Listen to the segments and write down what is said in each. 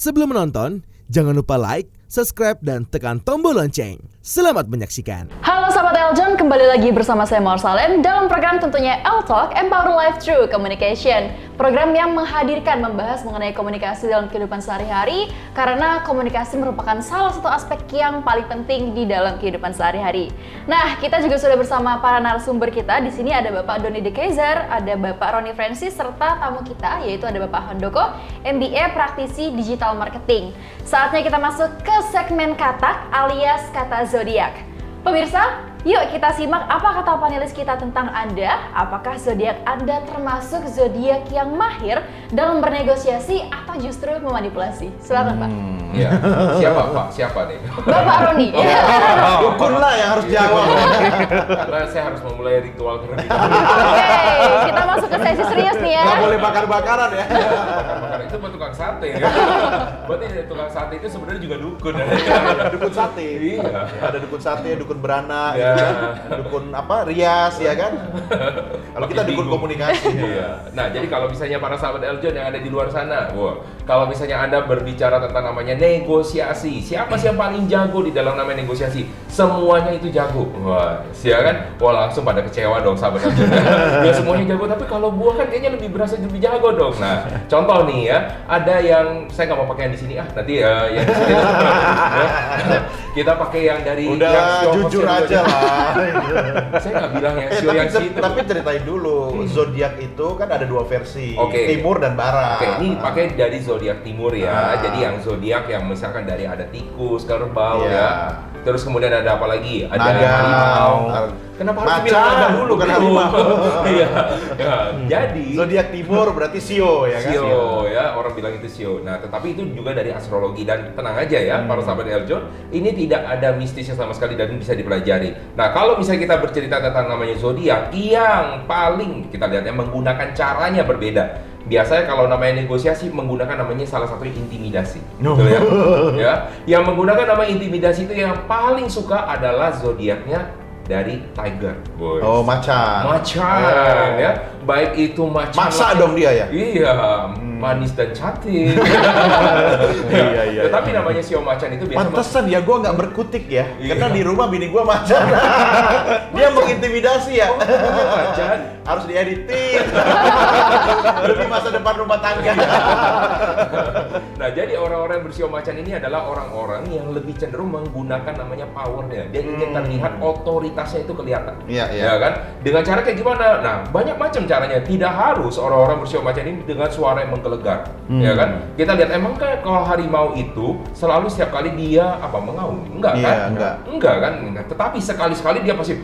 Sebelum menonton, jangan lupa like, subscribe, dan tekan tombol lonceng. Selamat menyaksikan. Halo sahabat Eljon, kembali lagi bersama saya Mawar Salem dalam program tentunya L-Talk Empower Life Through Communication. Program yang menghadirkan membahas mengenai komunikasi dalam kehidupan sehari-hari karena komunikasi merupakan salah satu aspek yang paling penting di dalam kehidupan sehari-hari. Nah, kita juga sudah bersama para narasumber kita. Di sini ada Bapak Doni De Keizer, ada Bapak Roni Francis, serta tamu kita yaitu ada Bapak Handoko, MBA Praktisi Digital Marketing. Saatnya kita masuk ke segmen katak alias kata zodiak. Pemirsa, yuk kita simak apa kata panelis kita tentang Anda. Apakah zodiak Anda termasuk zodiak yang mahir dalam bernegosiasi atau justru memanipulasi? Silakan Pak. Ya. Siapa Pak? Siapa nih? Bapak Roni. Dukun lah yang harus jawab. Karena saya harus memulai ritual terlebih dahulu. Oke, kita masuk ke sesi serius nih ya. Nggak boleh bakar-bakaran ya. Bakar itu buat tukang sate kan? Berarti tukang sate itu sebenarnya juga dukun. Dukun sate. Iya. Ada dukun sate, dukun beranak, Ya. gitu kan. Dukun apa? Rias ya kan. Kalau kita Makin dukun bingung. komunikasi. Iya. Nah, jadi kalau misalnya para sahabat Eljon yang ada di luar sana, kalau misalnya Anda berbicara tentang namanya negosiasi, siapa sih yang paling jago di dalam namanya negosiasi? Semuanya itu jago. Wah, ya kan? Wah, langsung pada kecewa dong sahabat Eljon. Ya semuanya jago, tapi kalau gua kan kayaknya lebih berasa lebih jago dong. Nah, contoh nih ya, ada yang saya nggak mau pakai yang di sini nanti yang di sini kita pakai yang dari Udah yang jujur aja lah. Saya nggak bilang yang sio yang situ. Tapi ceritain dulu, zodiak itu kan ada dua versi, Oke. timur dan barat. Oke, ini pakai dari zodiak timur ya. Jadi yang zodiak yang misalkan dari ada tikus, kerbau Iya. ya. Terus kemudian ada apa lagi? Ada Naga, harimau. Kenapa harus macan, bilang naga dulu? bukan Bro? harimau. Iya. Ya, jadi Zodiak timur berarti Sio ya kan? Sio ya, orang bilang itu Sio. Nah, tetapi itu juga dari astrologi dan tenang aja ya, para sahabat Eljon, ini tidak ada mistisnya sama sekali dan bisa dipelajari. Nah, kalau misalnya kita bercerita tentang namanya zodiak, yang paling kita lihatnya menggunakan caranya berbeda. Biasanya kalau namanya negosiasi menggunakan namanya salah satu intimidasi. No. Betul ya? Ya, yang menggunakan nama intimidasi itu yang paling suka adalah zodiaknya dari tiger. Boys. Oh, macan. Macan Oh. ya, baik itu macan. Maksa dong dia ya? Iya, manis dan cantik. Iya. Tetapi namanya sio macan itu biasa. Pantesan ya gua nggak berkutik ya, Iya. karena di rumah bini gua macan. Dia mengintimidasi ya. Macan. Harus dieditin. Demi masa depan rumah tangga. Nah, jadi orang-orang yang bersio macan ini adalah orang-orang yang lebih cenderung menggunakan namanya powernya. Dia ingin terlihat otoritasnya itu kelihatan. Iya. Ya kan? Dengan cara kayak gimana? Nah, banyak macam caranya. Tidak harus orang-orang bersio macan ini dengan suara yang menggelegar. Ya kan? Kita lihat emang kan kalau harimau itu selalu setiap kali dia mengaum? Enggak kan? Iya, Enggak kan? Tetapi sekali-sekali dia pasti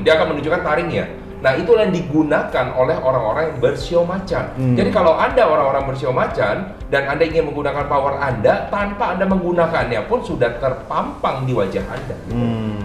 dia akan menunjukkan taringnya. Nah, itulah yang digunakan oleh orang-orang yang bersio macan. Jadi kalau Anda orang-orang bersio macan dan Anda ingin menggunakan power Anda tanpa Anda menggunakannya pun sudah terpampang di wajah Anda.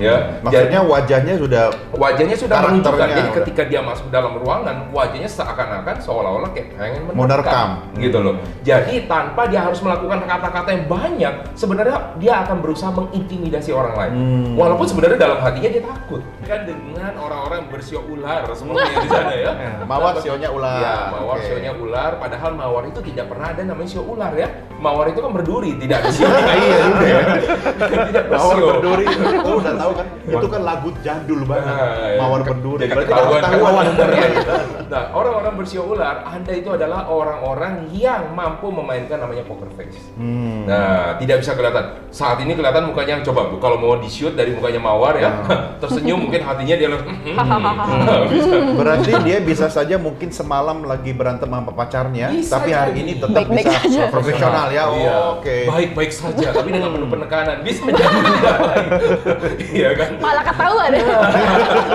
Ya. Maksudnya wajahnya sudah Wajahnya sudah karakternya menunjukkan. Jadi udah. ketika dia masuk dalam ruangan, wajahnya seakan-akan seolah-olah kayak pengen Mau menerkam nerekam. gitu loh. Jadi tanpa dia harus melakukan kata-kata yang banyak, sebenarnya dia akan berusaha mengintimidasi orang lain. Walaupun sebenarnya dalam hatinya dia takut kan dengan orang-orang yang bersio ular semuanya di sana ya. mawar sionya ular. Ya, mawar Oke. sionya ular, padahal mawar itu tidak pernah ada namanya sio ular ya. Mawar itu kan berduri, tidak ada sionya. Iya juga ya. Tidak Mawar bersio. berduri, oh udah tahu kan? Itu kan lagu jadul banget. Nah, Mawar ya, berduri. jadi Berarti ketahuan ketahuan umurnya. Nah, orang-orang bersio ular, Anda itu adalah orang-orang yang mampu memainkan namanya poker face. Nah, tidak bisa kelihatan. Saat ini kelihatan mukanya, coba Bu, kalau mau di-shoot dari mukanya mawar ya, tersenyum mungkin hatinya dia bisa. Berarti dia bisa saja mungkin semalam lagi berantem sama pacarnya, Bisa tapi hari jadi. ini tetap Baik-baik bisa saja. profesional ya. Iya. Oh, oke. Baik-baik saja, tapi dengan penuh penekanan. Bisa jadi tidak baik. Iya kan? Malah ketahuan ya.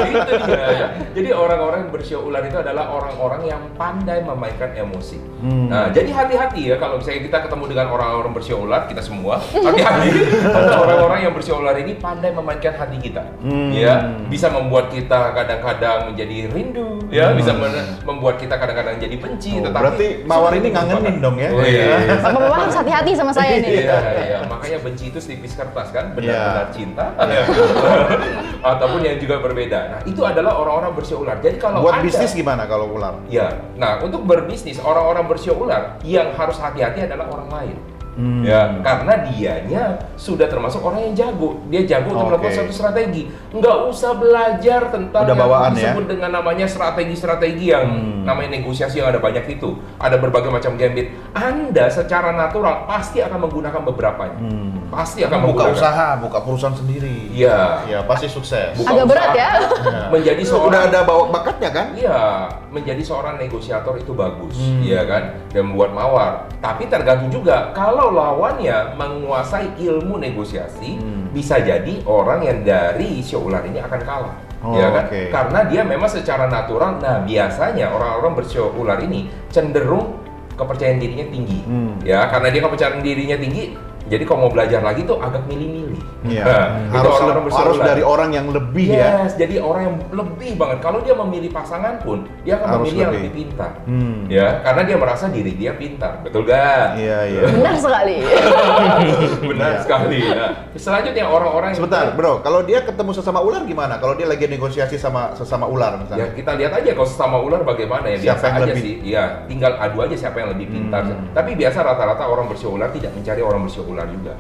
Itu dia ya. Jadi orang-orang yang bersio ular itu adalah orang-orang yang pandai memainkan emosi. Nah, jadi hati-hati ya kalau misalnya kita ketemu dengan orang-orang bersio ular, kita semua hati-hati. Karena orang-orang yang bersio ular ini pandai memainkan hati kita. Ya, bisa membuat kita kadang-kadang menjadi rindu, ya, bisa membuat kita kadang-kadang jadi benci, Oh, tetapi berarti mawar ini sebenarnya ngangenin dong ya. Oh, iya. Bapak harus hati-hati sama saya nih. Iya, iya, makanya benci itu setipis kertas kan, benar-benar Iya. cinta, ataupun yang juga berbeda. Nah, itu adalah orang-orang bersio ular. Jadi kalau Buat Anda, bisnis gimana kalau ular? ya, nah untuk berbisnis orang-orang bersio ular yang harus hati-hati adalah orang lain. Ya, karena dianya sudah termasuk orang yang jago. Dia jago untuk melakukan satu strategi. Nggak usah belajar tentang Udah yang bawaan disebut dengan namanya strategi-strategi yang namanya negosiasi yang ada banyak itu. Ada berbagai macam gambit. Anda secara natural pasti akan menggunakan beberapanya. Pasti akan buka menggunakan. usaha, buka perusahaan sendiri. Iya. Ya pasti sukses. Buka Agak berat usaha. ya. Menjadi Udah seorang ada bawa bakatnya kan? Iya, menjadi seorang negosiator itu bagus, iya kan, dan membuat mawar. Tapi tergantung juga kalau lawannya menguasai ilmu negosiasi, bisa jadi orang yang dari sio ular ini akan kalah, ya kan? Karena dia memang secara natural. Nah, biasanya orang-orang bersio ular ini cenderung kepercayaan dirinya tinggi, ya, karena dia kepercayaan dirinya tinggi. Jadi kalau mau belajar lagi tuh agak milih-milih. Iya. Itu orang-orang bersio harus ular. dari orang yang lebih ya. Yes, jadi orang yang lebih banget. Kalau dia memilih pasangan pun, dia akan Harus memilih yang lebih. lebih pintar. Ya, karena dia merasa diri dia pintar. Betul gak? Iya, iya. Benar sekali. Benar Iya. sekali. Nah, selanjutnya orang-orang yang Sebentar, bro. Kalau dia ketemu sesama ular gimana? Kalau dia lagi negosiasi sama sesama ular Ya, misalnya. kita lihat aja kalau sesama ular bagaimana ya. Siapa Biasa yang aja lebih? sih. Ya, tinggal adu aja siapa yang lebih pintar. Tapi biasa rata-rata orang bersio ular tidak mencari orang bersio ular juga.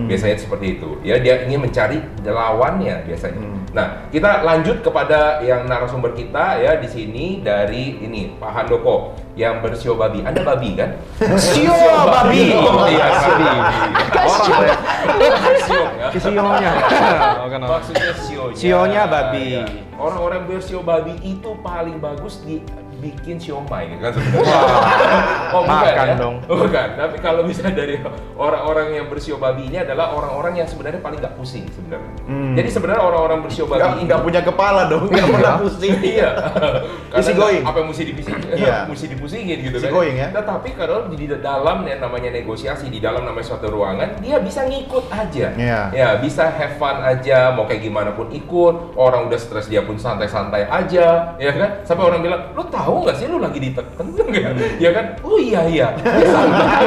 Biasanya seperti itu. Ya, dia ingin mencari lawannya biasanya. Nah, kita lanjut kepada yang narasumber kita ya di sini dari ini Pak Handoko yang bersio babi. Anda babi kan? Sio babi. Oh iya, babi. Orang ya. Sio ya. Sionya. Maksudnya sionya. Sionya babi. Ya. Orang-orang bersio babi itu paling bagus dibikin siomay kan sebenarnya. Oh, bukan Makan ya? dong. Bukan. Tapi kalau misalnya dari orang-orang yang bersio babi ini adalah orang-orang yang sebenarnya paling nggak pusing sebenarnya. Jadi sebenarnya orang-orang bersio babi ini Nggak punya kepala dong, nggak pernah pusing. Iya. Easy going. Apa yang mesti dipusingin? Iya. Mesti dipusingin gitu Easy kan. going ya. Tetapi kalau di dalam yang namanya negosiasi, di dalam namanya suatu ruangan, dia bisa ngikut aja. Iya. Ya, bisa have fun aja, mau kayak gimana pun ikut. Orang udah stres dia pun santai-santai aja, ya kan? Sampai orang bilang, "Lu tahu nggak sih lu lagi ditekan?" Ya kan? Oh iya. Ya, santai.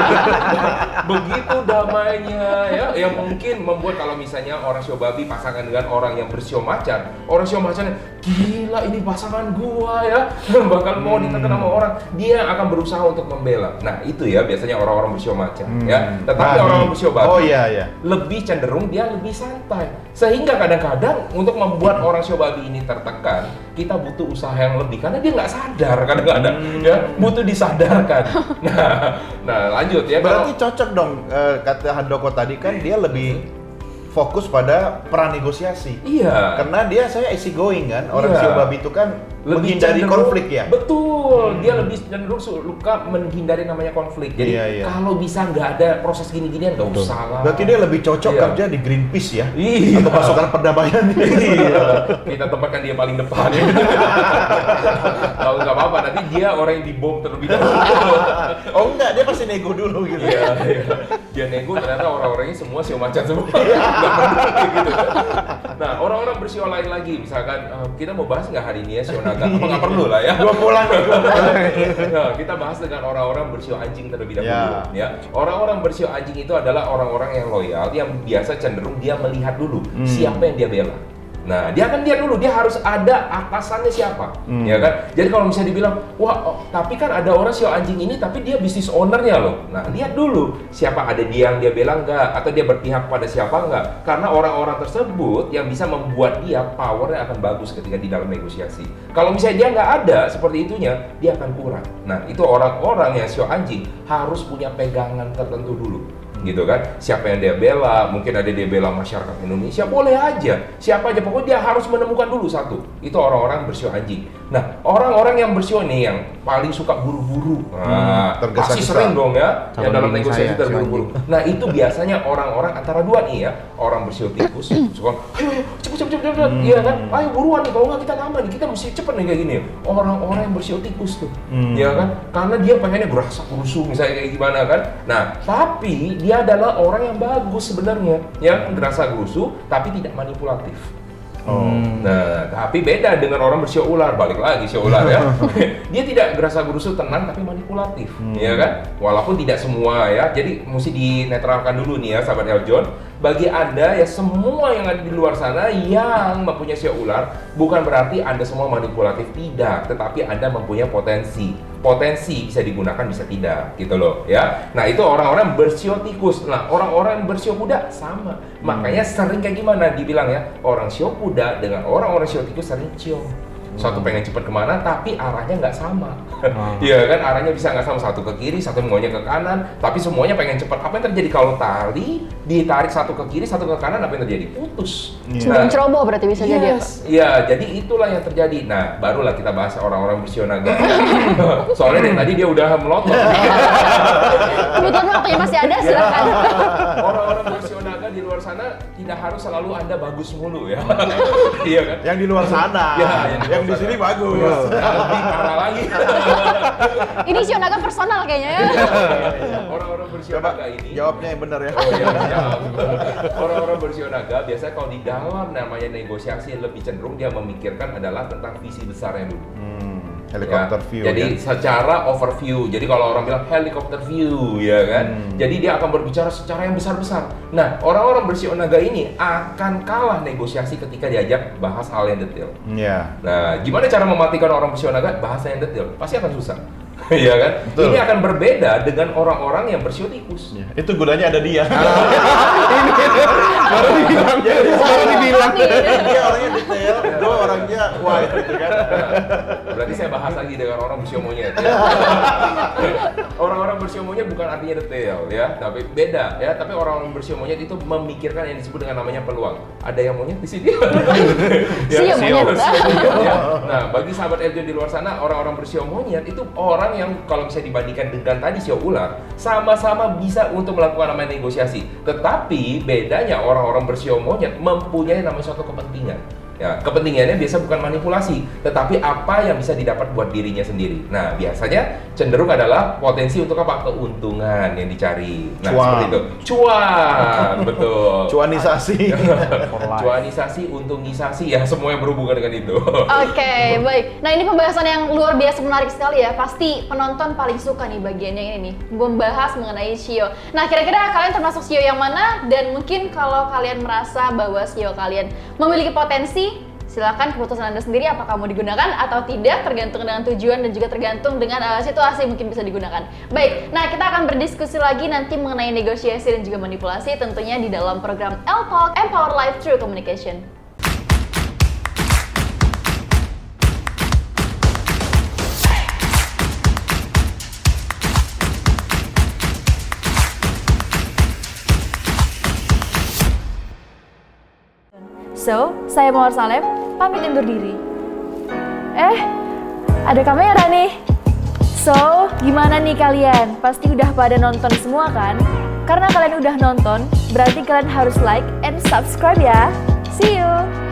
Begitu damainya ya, yang mungkin membuat kalau misalnya orang sio babi pasangan dengan orang yang bersio macan, orang sio macan gila ini pasangan gua ya, bakal mau ditekan sama orang, dia akan berusaha untuk membela. Nah itu ya biasanya orang-orang bersio macan ya. Tetapi Babi. orang bersio babi Oh iya. lebih cenderung dia lebih santai, sehingga kadang-kadang untuk membuat orang sio babi ini tertekan, kita butuh usaha yang lebih karena dia nggak sadar kadang-kadang ya, butuh disadarkan. Nah lanjut ya. Berarti cocok dong kata Handoko tadi kan dia lebih fokus pada pranegosiasi. Iya. Karena dia saya easy going kan. Orang Iya. sio babi itu kan Lebih menghindari cenderung- konflik ya. Betul, dia lebih cenderung suka menghindari namanya konflik. Jadi Iya. kalau bisa nggak ada proses gini-ginian nggak usah lah. Berarti dia lebih cocok Iya. kerja di Greenpeace ya. Iya. Atau pasukan perdamaian. Iya, kita tempatkan dia paling depan ya. Kalau nggak apa-apa, nanti dia orang yang dibom terlebih dahulu. Oh enggak, dia pasti nego dulu gitu. Iya. Dia nego ternyata orang-orangnya semua sio macan semua. Nggak peduli gitu. Nah, orang-orang bersio lain lagi, misalkan kita mau bahas nggak hari ini ya sio naga? Apa nggak perlu lah ya? Gua pulang nih. Nah, kita bahas dengan orang-orang bersio anjing terlebih dahulu. Ya. Ya, orang-orang bersio anjing itu adalah orang-orang yang loyal, yang biasa cenderung dia melihat dulu siapa yang dia bela. Nah, dia akan lihat dulu, dia harus ada atasannya siapa, ya kan? Jadi kalau misalnya dibilang, wah, tapi kan ada orang sio anjing ini, tapi dia bisnis ownernya loh. Nah, lihat dulu siapa ada dia yang dia bela nggak, atau dia berpihak pada siapa nggak? Karena orang-orang tersebut yang bisa membuat dia powernya akan bagus ketika di dalam negosiasi. Kalau misalnya dia nggak ada seperti itunya, dia akan kurang. Nah, itu orang-orang yang sio anjing harus punya pegangan tertentu dulu. Gitu kan, siapa yang dia bela, mungkin ada dia bela masyarakat Indonesia, boleh aja, siapa aja, pokoknya dia harus menemukan dulu satu, itu orang-orang bersio anjing. Nah, orang-orang yang bersio nih yang paling suka buru-buru, tergesa-gesa. pasti sering dong ya, Sama yang dalam bini negosiasi saya, terburu-buru. Nah, itu biasanya orang-orang antara dua nih ya, orang bersio tikus, suka, ayo, cepet, iya kan, ayo buruan nih, kalau nggak kita lama nih, kita mesti cepet nih kayak gini. Orang-orang yang bersio tikus tuh, ya kan, karena dia pengennya gerasa gerusu misalnya kayak gimana kan. Nah, tapi dia adalah orang yang bagus sebenarnya, yang gerasa gerusu tapi tidak manipulatif. Nah, tapi beda dengan orang bersio ular, balik lagi sio ular ya. Dia tidak gerasa gerusu, tenang tapi manipulatif, ya kan? Walaupun tidak semua ya. Jadi mesti dinetralkan dulu nih ya, sahabat Eljon. Bagi Anda ya, semua yang ada di luar sana yang mempunyai sio ular bukan berarti Anda semua manipulatif, tidak, tetapi Anda mempunyai potensi potensi bisa digunakan bisa tidak gitu loh ya. Nah itu orang-orang bersio tikus. Nah orang-orang bersio kuda sama. Makanya sering kayak gimana dibilang ya, orang sio kuda dengan orang-orang sio tikus sering ciong. Satu pengen cepat kemana tapi arahnya nggak sama. Iya kan, arahnya bisa nggak sama, satu ke kiri, satu maunya ke kanan, tapi semuanya pengen cepat. Apa yang terjadi kalau tali ditarik satu ke kiri, satu ke kanan, apa yang terjadi? Putus. Cenderung ceroboh berarti bisa jadi apa? Iya, jadi itulah yang terjadi. Nah, barulah kita bahas orang-orang bersio naga. Soalnya dari tadi dia udah melotot. Kebetulan waktunya masih ada, silakan. Orang-orang bersio naga di luar sana tidak harus selalu Anda bagus mulu ya. Iya kan? Yang di luar sana. Ya, yang di sini bagus. Lebih parah lagi. Ini sio naga personal kayaknya ya. Orang-orang bersio Coba naga ini. jawabnya yang benar ya. Oh iya, jawab. Orang-orang bersio naga biasanya kalau di dalam namanya negosiasi lebih cenderung dia memikirkan adalah tentang visi besarnya dulu. Helikopter Ya, view. jadi ya. secara overview. Jadi kalau orang bilang helicopter view, ya kan. Jadi dia akan berbicara secara yang besar-besar. Nah, orang-orang bersio naga ini akan kalah negosiasi ketika diajak bahas hal yang detail. Iya. Nah, gimana cara mematikan orang bersio naga? Bahasa yang detail. Pasti akan susah. Iya kan? Betul. Ini akan berbeda dengan orang-orang yang bersio tikus. Iya. Itu gunanya ada dia. Baru dibilang. Baru dibilang. Nih. Dia orangnya detail, gue orangnya wide gitu kan. Berarti saya bahas lagi dengan orang bersio monyet ya. Orang-orang bersio monyet bukan artinya detail ya, tapi beda ya. Tapi orang-orang bersio monyet itu memikirkan yang disebut dengan namanya peluang. Ada yang monyet di sini. Sio monyet. Ya. Nah, bagi sahabat Eljon di luar sana, orang-orang bersio monyet itu orang yang kalau bisa dibandingkan dengan tadi sio ular, sama-sama bisa untuk melakukan namanya negosiasi. Tetapi bedanya orang-orang bersio monyet mempunyai namanya suatu kepentingan. Ya, kepentingannya biasa bukan manipulasi, tetapi apa yang bisa didapat buat dirinya sendiri. Nah, biasanya cenderung adalah potensi untuk apa? Keuntungan yang dicari. Nah, Cuan. seperti itu. Cuan, betul. Cuanisasi. Cuanisasi, untungisasi ya, semua yang berhubungan dengan itu. Oke, baik. Nah ini pembahasan yang luar biasa menarik sekali ya. Pasti penonton paling suka nih bagian yang ini nih, membahas mengenai sio. Nah kira-kira kalian termasuk sio yang mana? Dan mungkin kalau kalian merasa bahwa sio kalian memiliki potensi, silakan keputusan Anda sendiri apakah mau digunakan atau tidak, tergantung dengan tujuan dan juga tergantung dengan situasi mungkin bisa digunakan. Baik, nah kita akan berdiskusi lagi nanti mengenai negosiasi dan juga manipulasi tentunya di dalam program L-Talk Empower Life Through Communication. So, saya Mawar Salem, pamit undur diri. Ada kamera nih. So, gimana nih kalian? Pasti udah pada nonton semua kan? Karena kalian udah nonton, berarti kalian harus like and subscribe ya. See you!